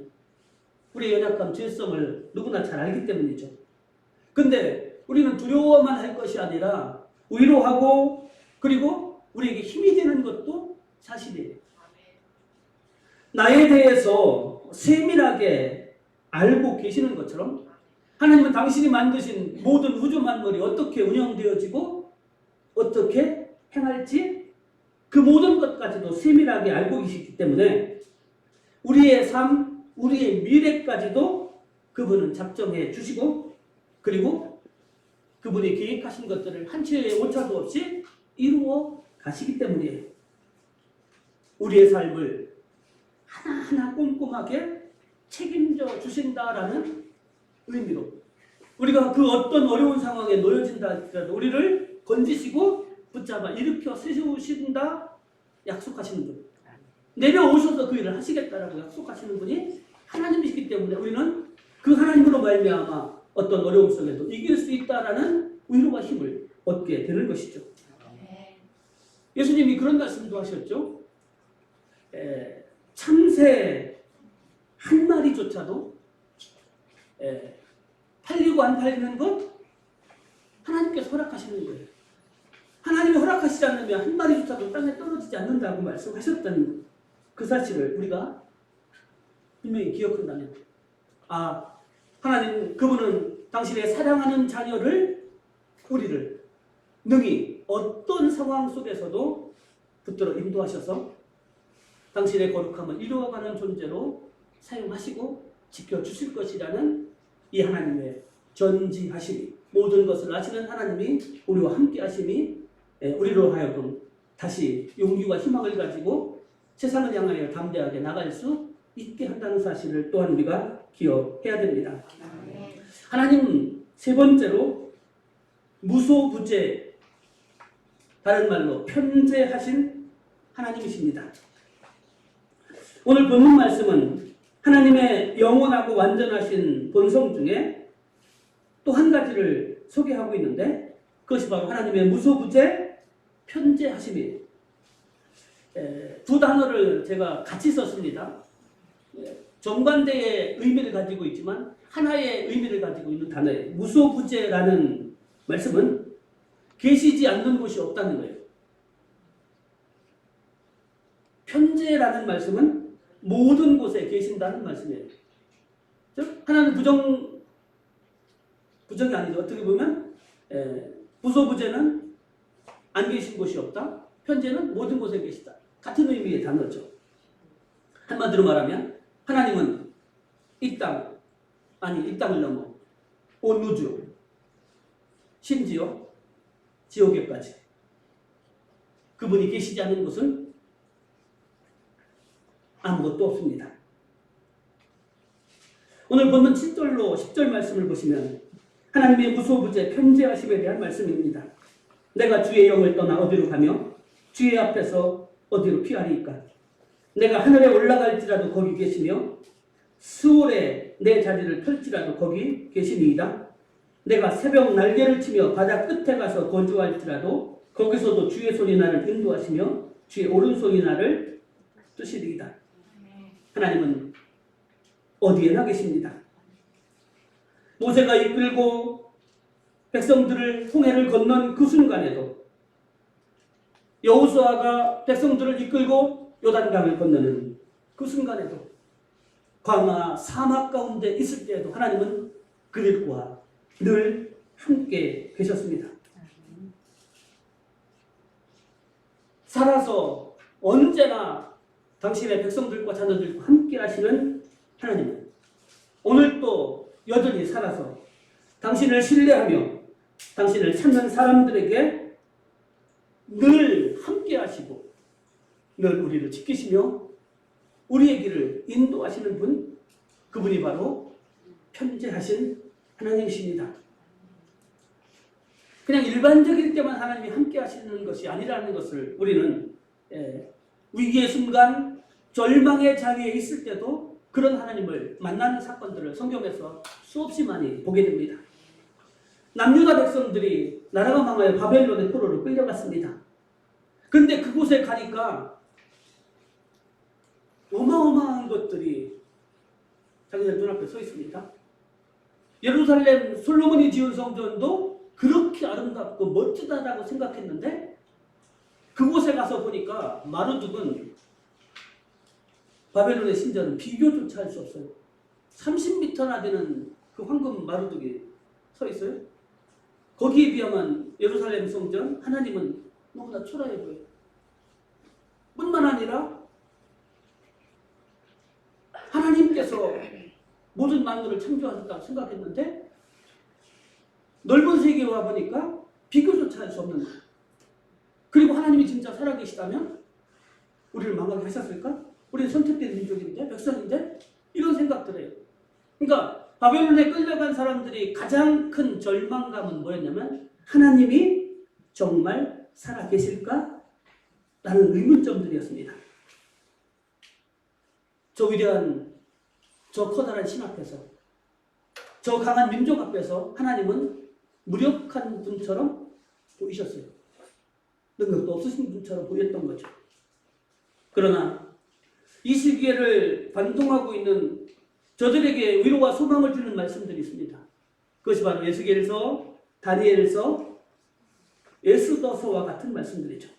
우리의 연약함, 죄성을 누구나 잘 알기 때문이죠. 근데 우리는 두려워만 할 것이 아니라 위로하고 그리고 우리에게 힘이 되는 것도 사실이에요. 나에 대해서 세밀하게 알고 계시는 것처럼 하나님은 당신이 만드신 모든 우주 만물이 어떻게 운영되어지고 어떻게 행할지 그 모든 것까지도 세밀하게 알고 계시기 때문에 우리의 삶, 우리의 미래까지도 그분은 작정해 주시고 그리고 그분이 계획하신 것들을 한치의 오차도 없이 이루어 가시기 때문이에요. 우리의 삶을 하나하나 꼼꼼하게 책임져 주신다라는 의미로 우리가 그 어떤 어려운 상황에 놓여진다 할지라도 우리를 건지시고 붙잡아 일으켜 세우신다 약속하시는 분, 내려오셔서 그 일을 하시겠다라고 약속하시는 분이 하나님이시기 때문에 우리는 그 하나님으로 말미암아 어떤 어려움 속에도 이길 수 있다라는 위로와 힘을 얻게 되는 것이죠. 예수님이 그런 말씀도 하셨죠. 참새 한 마리조차도 팔리고 안 팔리는 것 하나님께서 허락하시는 거예요. 하나님이 허락하시지 않으면 한 마리조차도 땅에 떨어지지 않는다고 말씀하셨던 그 사실을 우리가 분명히 기억한다면, 하나님 그분은 당신의 사랑하는 자녀를, 우리를 능히 어떤 상황 속에서도 붙들어 인도하셔서 당신의 거룩함을 이루어가는 존재로 사용하시고 지켜주실 것이라는 이 하나님의 전지하심이, 모든 것을 아시는 하나님이 우리와 함께 하심이 우리로 하여금 다시 용기와 희망을 가지고 세상을 향하여 담대하게 나갈 수 있게 한다는 사실을 또한 우리가 기억해야 됩니다. 하나님 세 번째로 무소부재, 다른 말로 편재하신 하나님이십니다. 오늘 본문 말씀은 하나님의 영원하고 완전하신 본성 중에 또 한 가지를 소개하고 있는데, 그것이 바로 하나님의 무소부재 편재하심이에요. 두 단어를 제가 같이 썼습니다. 정반대의 의미를 가지고 있지만 하나의 의미를 가지고 있는 단어예요. 무소부재라는 말씀은 계시지 않는 곳이 없다는 거예요. 편재라는 말씀은 모든 곳에 계신다는 말씀이에요. 즉 하나는 부정이 아니죠. 어떻게 보면 무소부재는 안 계신 곳이 없다. 편재는 모든 곳에 계시다. 같은 의미의 단어죠. 한마디로 말하면 하나님은 이 땅을 넘어 온 우주, 심지어 지옥에까지 그분이 계시지 않는 곳은 아무것도 없습니다. 오늘 본문 7절로 10절 말씀을 보시면 하나님의 무소부재 편재하심에 대한 말씀입니다. 내가 주의 영을 떠나 어디로 가며 주의 앞에서 어디로 피하리이까? 내가 하늘에 올라갈지라도 거기 계시며 수월에 내 자리를 펼지라도 거기 계시니이다. 내가 새벽 날개를 치며 바다 끝에 가서 거주할지라도 거기서도 주의 손이 나를 인도하시며 주의 오른손이 나를 뜨시리이다. 하나님은 어디에나 계십니다. 모세가 이끌고 백성들을 홍해를 건넌 그 순간에도, 여호수아가 백성들을 이끌고 요단강을 건너는 그 순간에도, 광야 사막 가운데 있을 때에도 하나님은 그들과 늘 함께 계셨습니다. 살아서 언제나 당신의 백성들과 자녀들과 함께 하시는 하나님은 오늘 또 여전히 살아서 당신을 신뢰하며 당신을 찾는 사람들에게 늘 함께 하시고 늘 우리를 지키시며 우리의 길을 인도하시는 분, 그분이 바로 편재하신 하나님이십니다. 그냥 일반적일 때만 하나님이 함께 하시는 것이 아니라는 것을 우리는 위기의 순간, 절망의 자리에 있을 때도 그런 하나님을 만나는 사건들을 성경에서 수없이 많이 보게 됩니다. 남유다 백성들이 나라가 망하여 바벨론의 포로로 끌려갔습니다. 근데 그곳에 가니까 어마어마한 것들이 자기들 눈앞에 서 있습니다. 예루살렘 솔로몬이 지은 성전도 그렇게 아름답고 멋지다라고 생각했는데 그곳에 가서 보니까 마루둑은 바벨론의 신전은 비교조차 할 수 없어요. 30m나 되는 그 황금 마루둑이 서 있어요. 거기에 비하면 예루살렘 성전, 하나님은 너무나 초라해 보여요. 뿐만 아니라 하나님께서 모든 만물을 창조하셨다고 생각했는데 넓은 세계에 와보니까 비교조차 할 수 없는 거예요. 그리고 하나님이 진짜 살아계시다면 우리를 망하게 하셨을까? 우리는 선택된 민족인데, 백성인데, 이런 생각들 해요. 그러니까 바벨론에 끌려간 사람들이 가장 큰 절망감은 뭐였냐면 하나님이 정말 살아계실까? 라는 의문점들이었습니다. 저 위대한, 저 커다란 신 앞에서, 저 강한 민족 앞에서 하나님은 무력한 분처럼 보이셨어요. 능력도 없으신 분처럼 보였던 거죠. 그러나 이 시기를 관통하고 있는 저들에게 위로와 소망을 주는 말씀들이 있습니다. 그것이 바로 에스겔서, 다니엘서, 에스더서와 같은 말씀들이죠.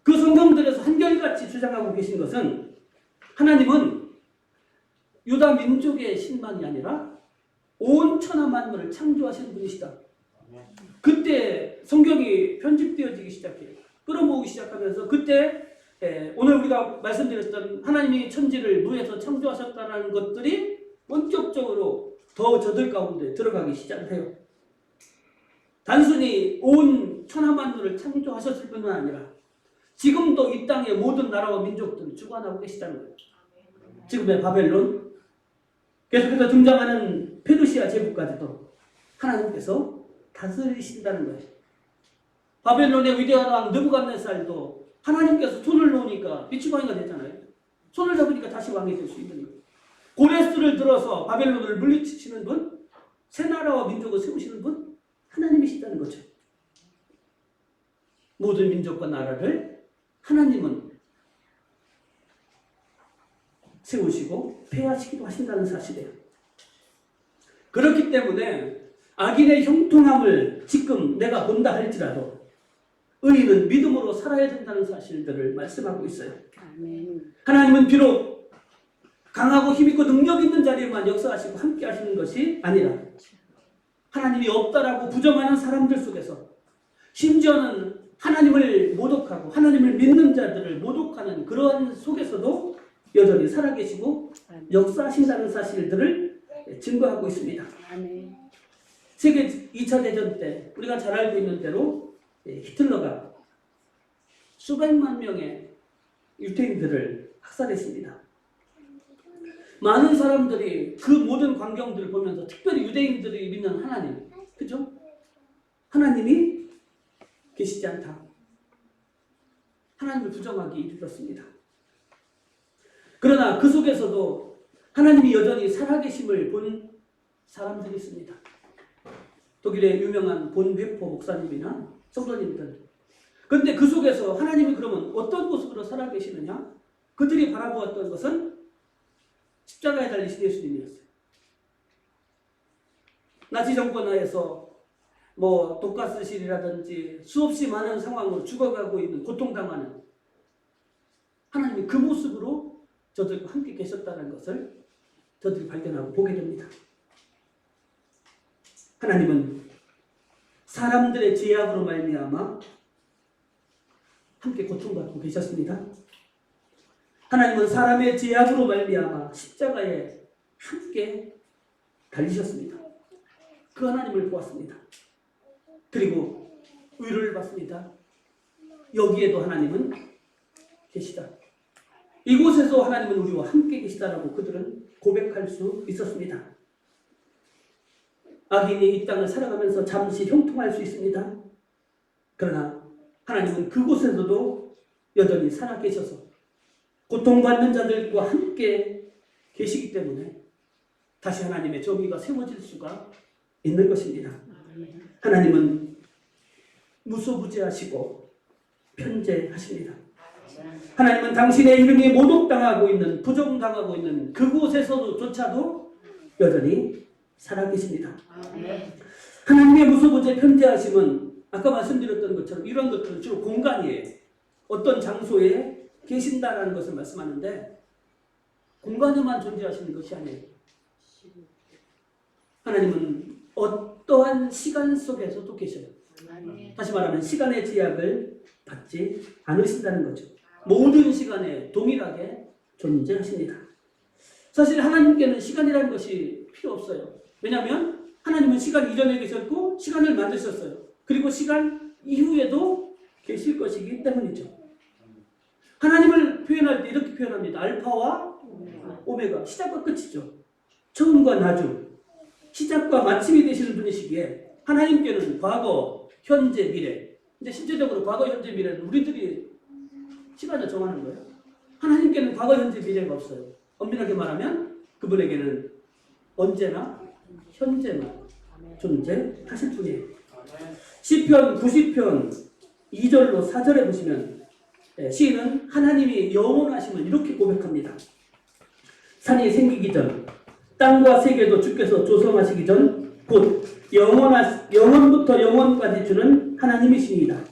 그 성경들에서 한결같이 주장하고 계신 것은 하나님은 유다 민족의 신만이 아니라 온 천하 만물을 창조하시는 분이시다. 그때 성경이 편집되어지기 시작해요. 끌어모으기 시작하면서 그때 오늘 우리가 말씀드렸던 하나님이 천지를 무에서 창조하셨다는 것들이 본격적으로 더 저들 가운데 들어가기 시작해요. 단순히 온 천하 만물을 창조하셨을 뿐만 아니라 지금도 이 땅의 모든 나라와 민족들을 주관하고 계시다는 거예요. 지금의 바벨론, 계속해서 등장하는 페르시아 제국까지도 하나님께서 다스리신다는 거예요. 바벨론의 위대한 왕 느부갓네살도 하나님께서 손을 놓으니까 비추광이가 되잖아요. 손을 잡으니까 다시 왕이 될 수 있는 거예요. 고레스를 들어서 바벨론을 물리치시는 분, 새 나라와 민족을 세우시는 분, 하나님이시다는 거죠. 모든 민족과 나라를 하나님은 세우시고 폐하시기도 하신다는 사실이에요. 그렇기 때문에 악인의 형통함을 지금 내가 본다 할지라도 의인은 믿음으로 살아야 된다는 사실들을 말씀하고 있어요. 하나님은 비록 강하고 힘있고 능력 있는 자리에만 역사하시고 함께 하시는 것이 아니라 하나님이 없다라고 부정하는 사람들 속에서 심지어는 하나님을 모독하고 하나님을 믿는 자들을 모독하는 그러한 속에서도 여전히 살아계시고 역사하신다는 사실들을 증거하고 있습니다. 세계 2차 대전 때 우리가 잘 알고 있는 대로 히틀러가 수백만 명의 유태인들을 학살했습니다. 많은 사람들이 그 모든 광경들을 보면서 특별히 유대인들이 믿는 하나님, 그죠? 하나님이 계시지 않다. 하나님을 부정하기 이르렀습니다. 그러나 그 속에서도 하나님이 여전히 살아계심을 본 사람들이 있습니다. 독일의 유명한 본베포 목사님이나 성도님들. 그런데 그 속에서 하나님이 그러면 어떤 모습으로 살아계시느냐? 그들이 바라보았던 것은 십자가에 달리신 예수님이었어요. 나치 정권 하에서 독가스실이라든지 수없이 많은 상황으로 죽어가고 있는 고통당하는 하나님이 그 모습으로 저들과 함께 계셨다는 것을 저들이 발견하고 보게 됩니다. 하나님은 사람들의 죄악으로 말미암아 함께 고통받고 계셨습니다. 하나님은 사람의 죄악으로 말미암아 십자가에 함께 달리셨습니다. 그 하나님을 보았습니다. 그리고 위로를 받습니다. 여기에도 하나님은 계시다. 이곳에서 하나님은 우리와 함께 계시다라고 그들은 고백할 수 있었습니다. 악인이 이 땅을 살아가면서 잠시 형통할 수 있습니다. 그러나 하나님은 그곳에서도 여전히 살아계셔서 고통받는 자들과 함께 계시기 때문에 다시 하나님의 정의가 세워질 수가 있는 것입니다. 하나님은 무소부지하시고 편재하십니다. 하나님은 당신의 이름이 모독당하고 있는, 부정당하고 있는 그곳에서조차도 여전히 살아계십니다. 하나님의 무소부재 편재하심은 아까 말씀드렸던 것처럼 이런 것들은 주로 공간이에요. 어떤 장소에 계신다라는 것을 말씀하는데 공간에만 존재하시는 것이 아니에요. 하나님은 어떠한 시간 속에서도 계셔요. 다시 말하면 시간의 제약을 받지 않으신다는 거죠. 모든 시간에 동일하게 존재하십니다. 사실 하나님께는 시간이라는 것이 필요 없어요. 왜냐하면 하나님은 시간 이전에 계셨고 시간을 만드셨어요. 그리고 시간 이후에도 계실 것이기 때문이죠. 하나님을 표현할 때 이렇게 표현합니다. 알파와 오메가, 시작과 끝이죠. 처음과 나중, 시작과 마침이 되시는 분이시기에 하나님께는 과거, 현재, 미래. 근데 실제적으로 과거, 현재, 미래는 우리들이 시간을 정하는 거예요. 하나님께는 과거, 현재, 미래가 없어요. 엄밀하게 말하면 그분에게는 언제나 현재만 존재하실 뿐이에요. 시편 90편 2절로 4절에 보시면 시인은 하나님이 영원하심을 이렇게 고백합니다. 산이 생기기 전, 땅과 세계도 주께서 조성하시기 전, 곧 영원부터 영원까지 주는 하나님이십니다.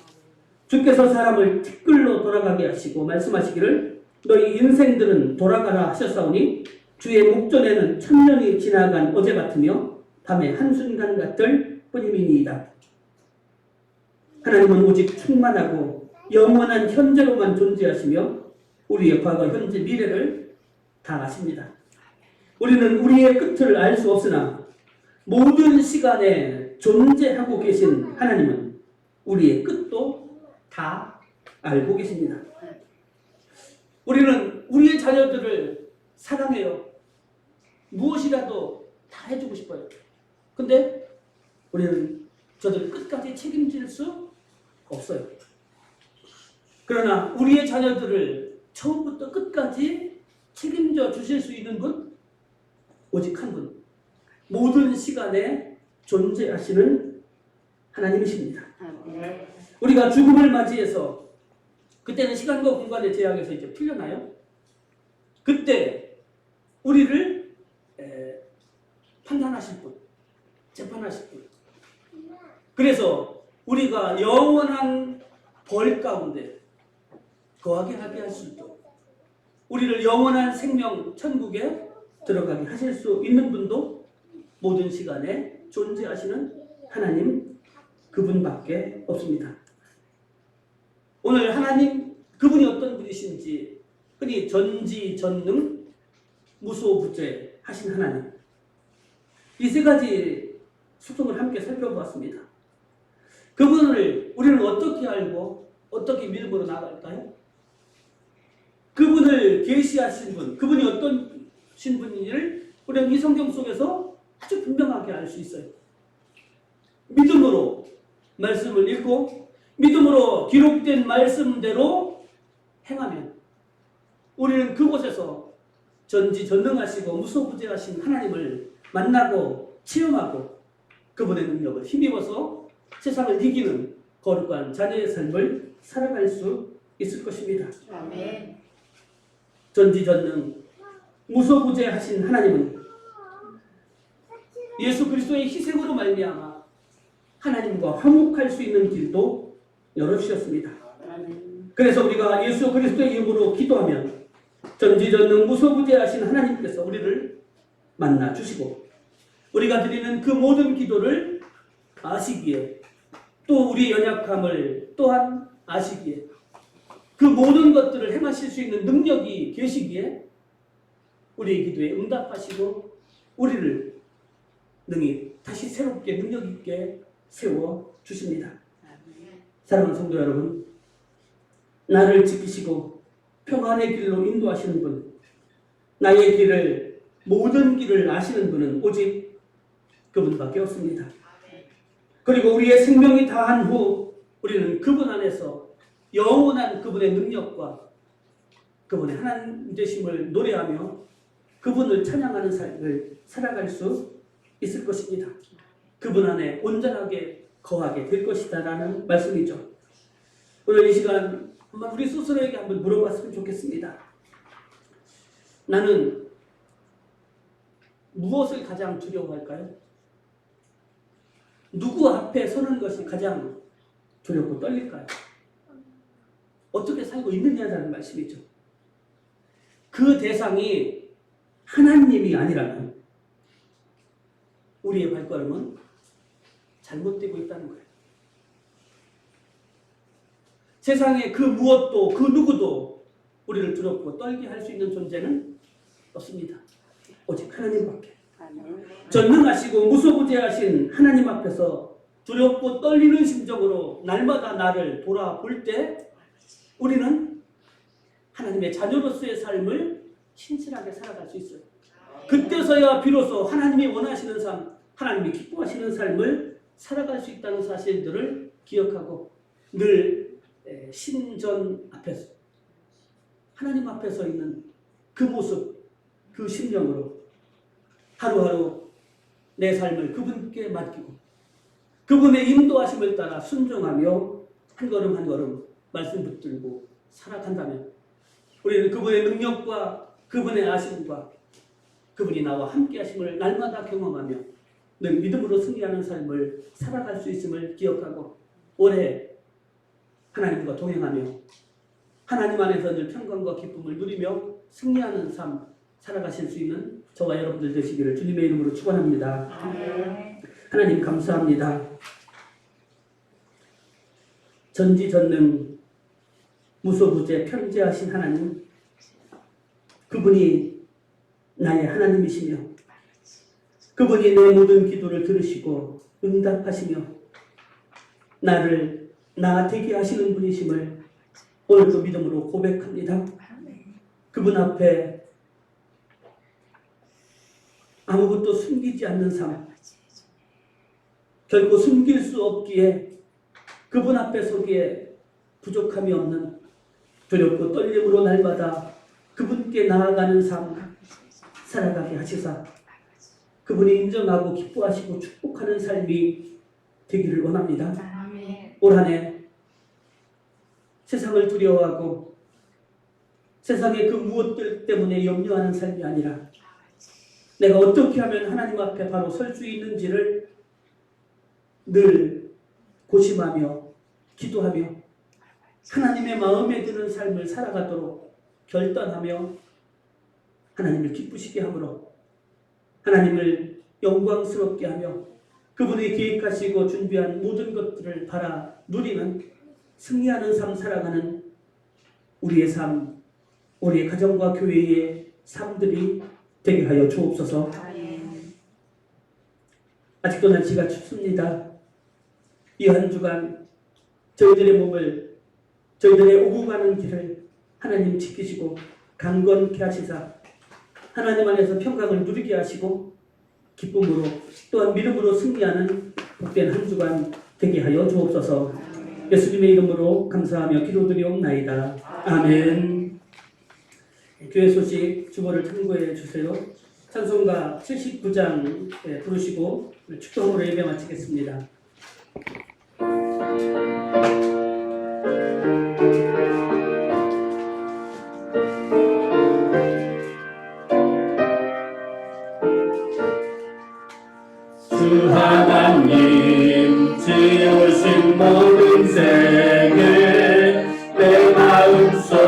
주께서 사람을 티끌로 돌아가게 하시고 말씀하시기를 너희 인생들은 돌아가라 하셨사오니 주의 목전에는 천년이 지나간 어제 같으며 밤의 한순간 같을 뿐임이니이다. 하나님은 오직 충만하고 영원한 현재로만 존재하시며 우리의 과거, 현재, 미래를 다 아십니다. 우리는 우리의 끝을 알 수 없으나 모든 시간에 존재하고 계신 하나님은 우리의 끝도 다 알고 계십니다. 우리는 우리의 자녀들을 사랑해요. 무엇이라도 다 해주고 싶어요. 근데 우리는 저들을 끝까지 책임질 수 없어요. 그러나 우리의 자녀들을 처음부터 끝까지 책임져 주실 수 있는 분, 오직 한 분, 모든 시간에 존재하시는 하나님이십니다. 우리가 죽음을 맞이해서 그때는 시간과 공간의 제약에서 이제 풀려나요? 그때 우리를 판단하실 분, 재판하실 분. 그래서 우리가 영원한 벌 가운데 거하게 하게 할 수 있도록 우리를 영원한 생명 천국에 들어가게 하실 수 있는 분도 모든 시간에 존재하시는 하나님 그분밖에 없습니다. 오늘 하나님 그분이 어떤 분이신지 흔히 전지전능 무소부재 하신 하나님, 이 세 가지 속성을 함께 살펴보았습니다. 그분을 우리는 어떻게 알고 어떻게 믿음으로 나아갈까요? 그분을 계시하신 분, 그분이 어떤 신분인지를 우리는 이 성경 속에서 아주 분명하게 알 수 있어요. 믿음으로 말씀을 읽고 믿음으로 기록된 말씀대로 행하면 우리는 그곳에서 전지전능하시고 무소부재하신 하나님을 만나고 체험하고 그분의 능력을 힘입어서 세상을 이기는 거룩한 자녀의 삶을 살아갈 수 있을 것입니다. 아멘. 전지전능 무소부재하신 하나님은 예수 그리스도의 희생으로 말미암아 하나님과 화목할 수 있는 길도 열어주셨습니다. 그래서 우리가 예수 그리스도의 이름으로 기도하면 전지전능 무소부재하신 하나님께서 우리를 만나 주시고 우리가 드리는 그 모든 기도를 아시기에 또 우리의 연약함을 또한 아시기에 그 모든 것들을 행하실 수 있는 능력이 계시기에 우리의 기도에 응답하시고 우리를 능히 다시 새롭게 능력 있게 세워 주십니다. 사랑하는 성도 여러분, 나를 지키시고 평안의 길로 인도하시는 분, 나의 길을 모든 길을 아시는 분은 오직 그분밖에 없습니다. 그리고 우리의 생명이 다한 후 우리는 그분 안에서 영원한 그분의 능력과 그분의 하나님 되심을 노래하며 그분을 찬양하는 삶을 살아갈 수 있을 것입니다. 그분 안에 온전하게 거하게 될 것이다라는 말씀이죠. 오늘 이 시간 한번 우리 스스로에게 한번 물어봤으면 좋겠습니다. 나는 무엇을 가장 두려워할까요? 누구 앞에 서는 것이 가장 두렵고 떨릴까요? 어떻게 살고 있느냐라는 말씀이죠. 그 대상이 하나님이 아니라면 우리의 발걸음은 잘못되고 있다는 거예요. 세상에 그 무엇도 그 누구도 우리를 두렵고 떨게 할 수 있는 존재는 없습니다. 오직 하나님밖에. 전능하시고 무소부재하신 하나님 앞에서 두렵고 떨리는 심정으로 날마다 나를 돌아볼 때 우리는 하나님의 자녀로서의 삶을 신실하게 살아갈 수 있어요. 그때서야 비로소 하나님이 원하시는 삶, 하나님이 기뻐하시는 삶을 살아갈 수 있다는 사실들을 기억하고 늘 신전 앞에서 하나님 앞에 서 있는 그 모습, 그 심령으로 하루하루 내 삶을 그분께 맡기고 그분의 인도하심을 따라 순종하며 한 걸음 한 걸음 말씀 붙들고 살아간다면 우리는 그분의 능력과 그분의 아심과 그분이 나와 함께 하심을 날마다 경험하며 늘 믿음으로 승리하는 삶을 살아갈 수 있음을 기억하고 올해 하나님과 동행하며 하나님 안에서 늘 평강과 기쁨을 누리며 승리하는 삶 살아가실 수 있는 저와 여러분들 되시기를 주님의 이름으로 축원합니다. 하나님 감사합니다. 전지전능 무소부재 편재하신 하나님, 그분이 나의 하나님이시며 그분이 내 모든 기도를 들으시고 응답하시며 나 되게 하시는 분이심을 오늘도 믿음으로 고백합니다. 그분 앞에 아무것도 숨기지 않는 삶, 결코 숨길 수 없기에 그분 앞에 서기에 부족함이 없는 두렵고 떨림으로 날마다 그분께 나아가는 삶 살아가게 하시사 그분이 인정하고 기뻐하시고 축복하는 삶이 되기를 원합니다. 올 한 해 세상을 두려워하고 세상의 그 무엇들 때문에 염려하는 삶이 아니라 내가 어떻게 하면 하나님 앞에 바로 설 수 있는지를 늘 고심하며 기도하며 하나님의 마음에 드는 삶을 살아가도록 결단하며 하나님을 기쁘시게 함으로 하나님을 영광스럽게 하며 그분이 계획하시고 준비한 모든 것들을 바라 누리는 승리하는 삶 살아가는 우리의 삶, 우리의 가정과 교회의 삶들이 되게 하여 주옵소서. 아직도 날씨가 춥습니다. 이 한 주간 저희들의 몸을 저희들의 오고 가는 길을 하나님 지키시고 강건케 하시사 하나님 안에서 평강을 누리게 하시고 기쁨으로 또한 믿음으로 승리하는 복된 한 주간 되게 하여 주옵소서. 예수님의 이름으로 감사하며 기도드리옵나이다. 아멘. 교회 소식 주보를 참고해 주세요. 찬송가 79장 부르시고 축도함으로 예배 마치겠습니다. 주 하나님 지으신 모든 색을 내 마음속에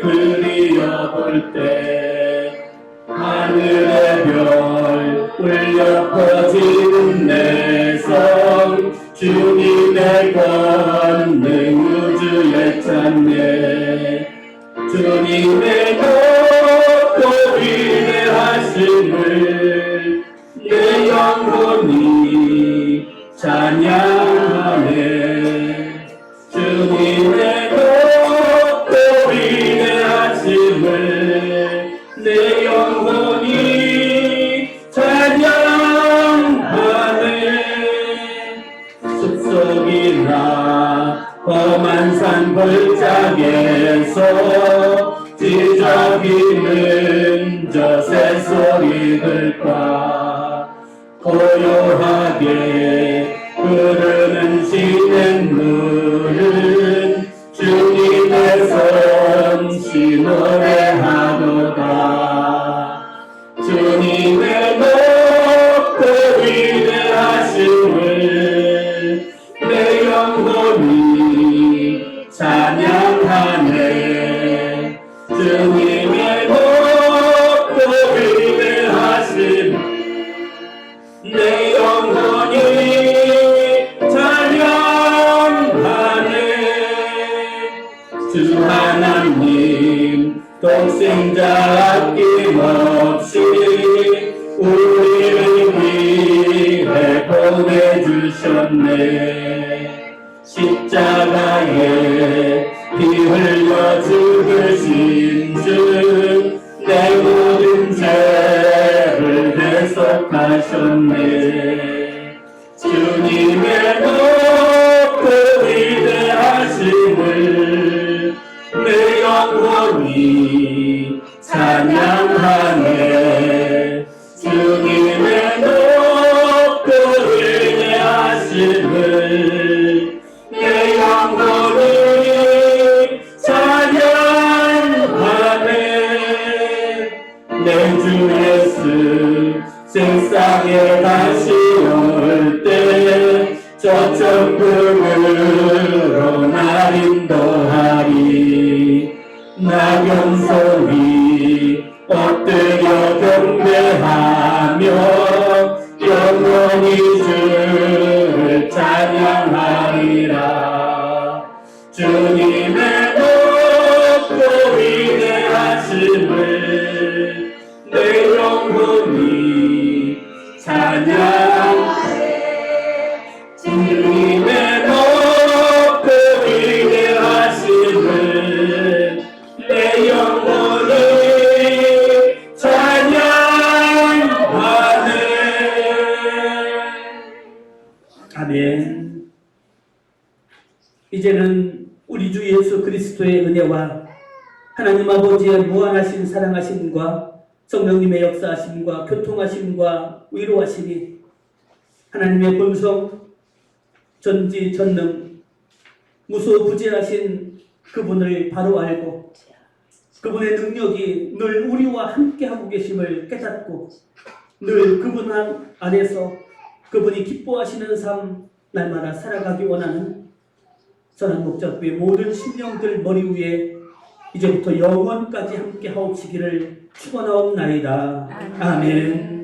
그리어볼 때 하늘의 별 울려 퍼지는 내성 주님의 권능 우주에 찬네 주님의 높고 위대하심을 내 영혼이 찬양하네 주님의 높고 위대하심을 내 영혼이 찬양하네 숲속이나 험한 산 골짜기에서 찢어지는 저 새소리들과 고요하게 흐르는 시냇물은 주님의 솜씨 노래하도다 주님의 높고 위대하심을 내 영혼이 찬양하네 주님의 높고 위대하심을 내 영혼이 찬양하네 주 하나님 독생자 아낌없이 우리를 위해 보내주셨네 십자가에 피 흘려 죽으신 주 내 모든 죄를 대속하셨네 주님의 높고 위대하심을 내 영혼이 찬양하네 주님의 높고 위대하심을 내 영혼이 천국으로 날 인도하리. 나경소리 엎드려 경배하며 영원히 주를 찬양하리라. 주님의 높고 위대하심을 내 영혼이 찬양하리. 주님의 높고 위대하심을 내 영혼이 찬양하네. 아멘. 이제는 우리 주 예수 그리스도의 은혜와 하나님 아버지의 무한하신 사랑하심과 성령님의 역사하심과 교통하심과 위로하심이 하나님의 본성 전지전능 무소부재하신 그분을 바로 알고 그분의 능력이 늘 우리와 함께하고 계심을 깨닫고 늘 그분 안에서 그분이 기뻐하시는 삶 날마다 살아가기 원하는 선한 목자부의 모든 심령들 머리 위에 이제부터 영원까지 함께 하옵시기를 축원하옵나이다. 아멘.